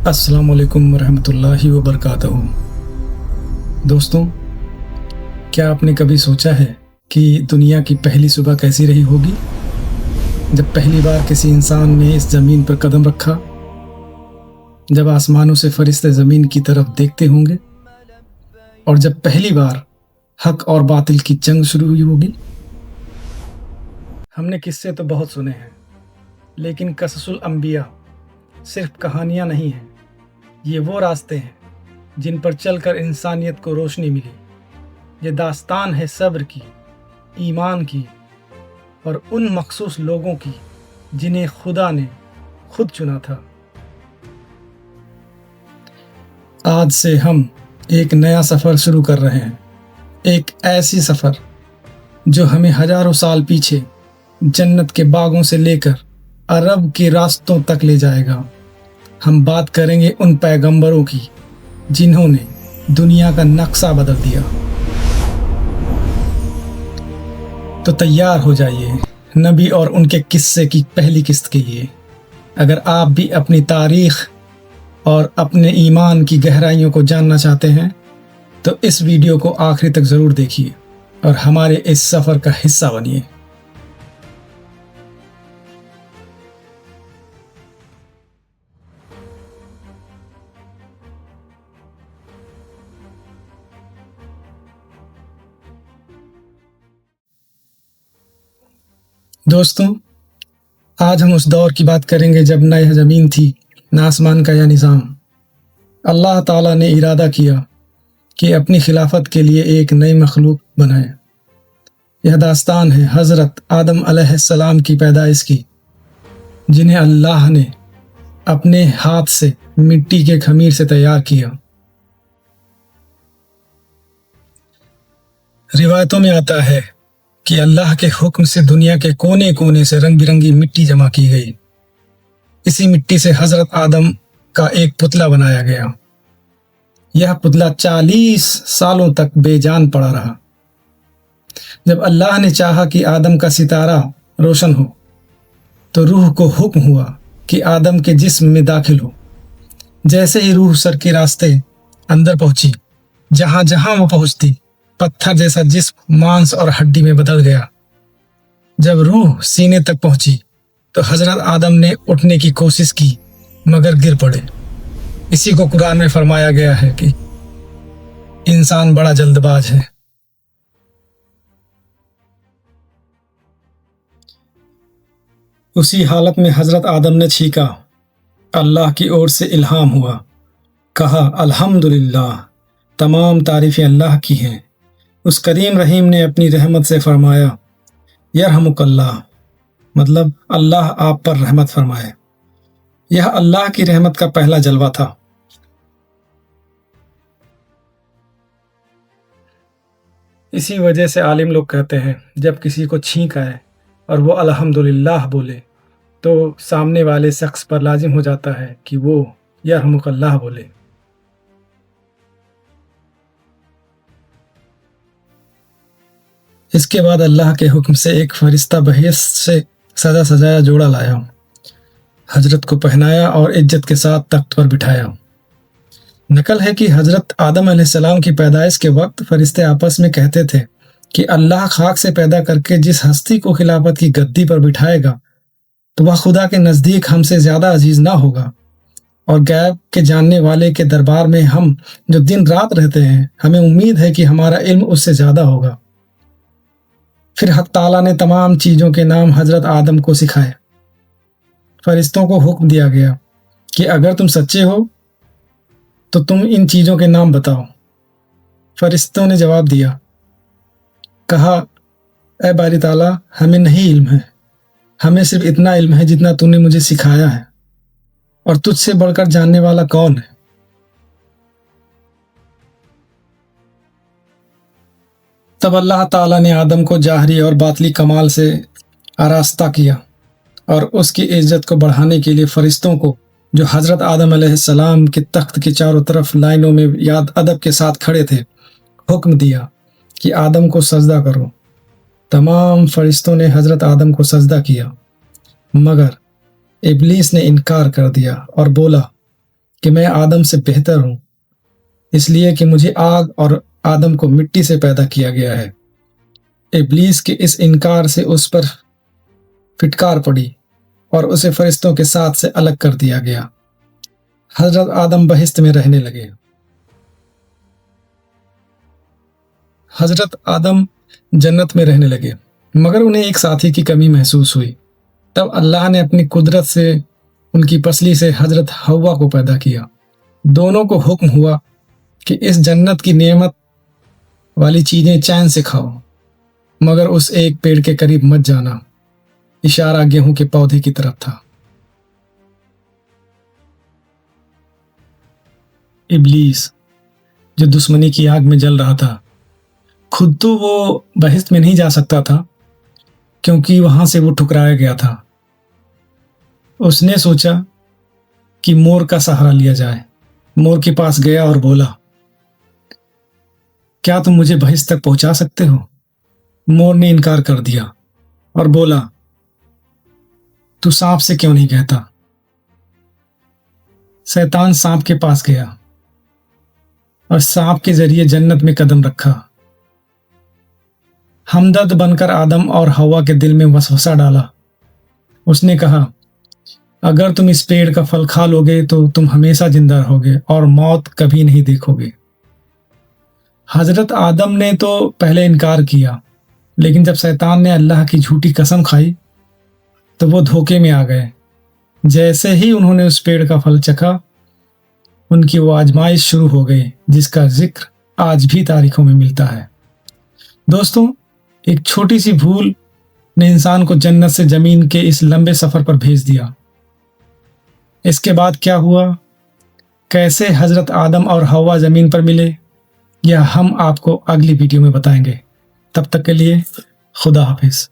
अस्सलाम वालेकुम रहमतुल्लाहि व बरकातहू। दोस्तों, क्या आपने कभी सोचा है कि दुनिया की पहली सुबह कैसी रही होगी, जब पहली बार किसी इंसान ने इस ज़मीन पर कदम रखा, जब आसमानों से फरिश्ते ज़मीन की तरफ देखते होंगे और जब पहली बार हक और बातिल की जंग शुरू हुई होगी। हमने किस्से तो बहुत सुने हैं, लेकिन कससुल अंबिया सिर्फ कहानियाँ नहीं हैं, ये वो रास्ते हैं जिन पर चलकर इंसानियत को रोशनी मिली। ये दास्तान है सब्र की, ईमान की और उन मखसूस लोगों की जिन्हें खुदा ने खुद चुना था। आज से हम एक नया सफ़र शुरू कर रहे हैं, एक ऐसी सफ़र जो हमें हजारों साल पीछे जन्नत के बागों से लेकर अरब के रास्तों तक ले जाएगा। हम बात करेंगे उन पैगंबरों की जिन्होंने दुनिया का नक्शा बदल दिया। तो तैयार हो जाइए नबी और उनके किस्से की पहली किस्त के लिए। अगर आप भी अपनी तारीख़ और अपने ईमान की गहराइयों को जानना चाहते हैं तो इस वीडियो को आखिरी तक ज़रूर देखिए और हमारे इस सफ़र का हिस्सा बनिए। दोस्तों, आज हम उस दौर की बात करेंगे जब न यह ज़मीन थी न आसमान का यह निज़ाम। अल्लाह ताला ने इरादा किया कि अपनी खिलाफत के लिए एक नई मखलूक बनाए। यह दास्तान है हज़रत आदम अलैहिस्सलाम की पैदाइश की, जिन्हें अल्लाह ने अपने हाथ से मिट्टी के खमीर से तैयार किया। रिवायतों में आता है कि अल्लाह के हुक्म से दुनिया के कोने कोने से रंग बिरंगी मिट्टी जमा की गई। इसी मिट्टी से हज़रत आदम का एक पुतला बनाया गया। यह पुतला 40 सालों तक बेजान पड़ा रहा। जब अल्लाह ने चाहा कि आदम का सितारा रोशन हो तो रूह को हुक्म हुआ कि आदम के जिस्म में दाखिल हो। जैसे ही रूह सर के रास्ते अंदर पहुंची, जहां जहां वो पहुंचती पत्थर जैसा जिस्म मांस और हड्डी में बदल गया। जब रूह सीने तक पहुंची तो हजरत आदम ने उठने की कोशिश की मगर गिर पड़े। इसी को कुरान में फरमाया गया है कि इंसान बड़ा जल्दबाज है। उसी हालत में हजरत आदम ने छींका। अल्लाह की ओर से इल्हाम हुआ, कहा अल्हम्दुलिल्लाह, तमाम तारीफ़ें अल्लाह की हैं। उस करीम रहीम ने अपनी रहमत से फरमाया यरहमुकल्लाह, मतलब अल्लाह आप पर रहमत फरमाए। यह अल्लाह की रहमत का पहला जलवा था। इसी वजह से आलिम लोग कहते हैं जब किसी को छींक आए और वो अल्हम्दुलिल्लाह बोले तो सामने वाले शख्स पर लाजिम हो जाता है कि वो यरहमुकल्लाह बोले। इसके बाद अल्लाह के हुक्म से एक फरिश्ता बहिश्त से सजा सजाया जोड़ा लाया, हजरत को पहनाया और इज्जत के साथ तख्त पर बिठाया। नकल है कि हजरत आदम अलैहिस्सलाम की पैदाइश के वक्त फरिश्ते आपस में कहते थे कि अल्लाह खाक से पैदा करके जिस हस्ती को खिलाफत की गद्दी पर बिठाएगा तो वह खुदा के नज़दीक हमसे ज़्यादा अजीज ना होगा, और गैब के जानने वाले के दरबार में हम जो दिन रात रहते हैं, हमें उम्मीद है कि हमारा इल्म उससे ज़्यादा होगा। फिर हक ताला ने तमाम चीज़ों के नाम हजरत आदम को सिखाए। फरिश्तों को हुक्म दिया गया कि अगर तुम सच्चे हो तो तुम इन चीज़ों के नाम बताओ। फरिश्तों ने जवाब दिया, कहा ऐ बारी ताला, हमें नहीं इल्म है, हमें सिर्फ इतना इल्म है जितना तूने मुझे सिखाया है, और तुझसे बढ़कर जानने वाला कौन है। तब अल्लाह ताला ने आदम को जाहरी और बातली कमाल से आरास्ता किया और उसकी इज्जत को बढ़ाने के लिए फरिश्तों को, जो हज़रत आदम अलैहिस्सलाम के तख्त के चारों तरफ लाइनों में याद अदब के साथ खड़े थे, हुक्म दिया कि आदम को सजदा करो। तमाम फरिश्तों ने हज़रत आदम को सजदा किया, मगर इब्लीस ने इनकार कर दिया और बोला کہ میں آدم سے بہتر ہوں، اس لیے کہ مجھے آگ اور آدم کو مٹی سے پیدا کیا گیا ہے۔ ابلیس کے اس انکار سے اس پر پھٹکار پڑی اور اسے فرشتوں کے ساتھ سے الگ کر دیا گیا۔ حضرت آدم بہشت میں رہنے لگے۔ حضرت آدم جنت میں رہنے لگے، مگر انہیں ایک ساتھی کی کمی محسوس ہوئی۔ تب اللہ نے اپنی قدرت سے ان کی پسلی سے حضرت حوا کو پیدا کیا۔ دونوں کو حکم ہوا کہ اس جنت کی نعمت والی چیزیں چین سے کھاؤ، مگر اس ایک پیڑ کے قریب مت جانا۔ اشارہ گیہوں کے پودے کی طرف تھا۔ ابلیس، جو دشمنی کی آگ میں جل رہا تھا، خود تو وہ بہشت میں نہیں جا سکتا تھا کیونکہ وہاں سے وہ ٹھکرایا گیا تھا۔ اس نے سوچا کہ مور کا سہارا لیا جائے۔ مور کے پاس گیا اور بولا، کیا تم مجھے بہشت تک پہنچا سکتے ہو؟ مور نے انکار کر دیا اور بولا، تو سانپ سے کیوں نہیں کہتا؟ شیطان سانپ کے پاس گیا اور سانپ کے ذریعے جنت میں قدم رکھا۔ ہمدرد بن کر آدم اور حوا کے دل میں وسوسہ ڈالا۔ اس نے کہا، اگر تم اس پیڑ کا پھل کھا لو گے تو تم ہمیشہ زندہ رہو گے اور موت کبھی نہیں دیکھو گے۔ حضرت آدم نے تو پہلے انکار کیا، لیکن جب شیطان نے اللہ کی جھوٹی قسم کھائی تو وہ دھوکے میں آ گئے۔ جیسے ہی انہوں نے اس پیڑ کا پھل چکھا، ان کی وہ آزمائش شروع ہو گئی جس کا ذکر آج بھی تاریخوں میں ملتا ہے۔ دوستوں، ایک چھوٹی سی بھول نے انسان کو جنت سے زمین کے اس لمبے سفر پر بھیج دیا۔ اس کے بعد کیا ہوا؟ کیسے حضرت آدم اور حوا زمین پر ملے؟ یہ ہم آپ کو اگلی ویڈیو میں بتائیں گے۔ تب تک کے لیے خدا حافظ۔